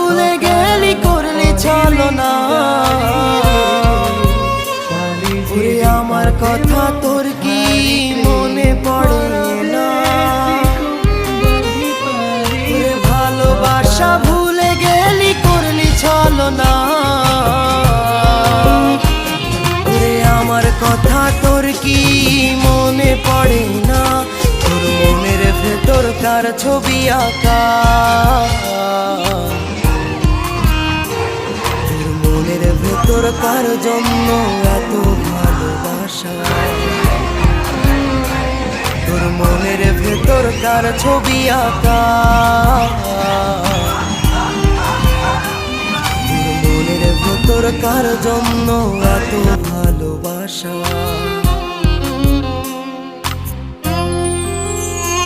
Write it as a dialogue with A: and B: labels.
A: ভুলে গেলি করলি ছলনা। ওরে আমার কথা তোর কি মনে পড়ে না? ওরে ভালোবাসা ভুলে গেলি করলি ছলনা। ওরে আমার কথা তোর কি মনে পড়ে না? তোর মনের ভেতর কার ছবি আঁকা? তোর মনের ভেতর কার জন্য এত ভালোবাসা? তোর মনের ভেতর কার ছবি আঁকা? তোর মনের ভেতর কার জন্য এত ভালোবাসা?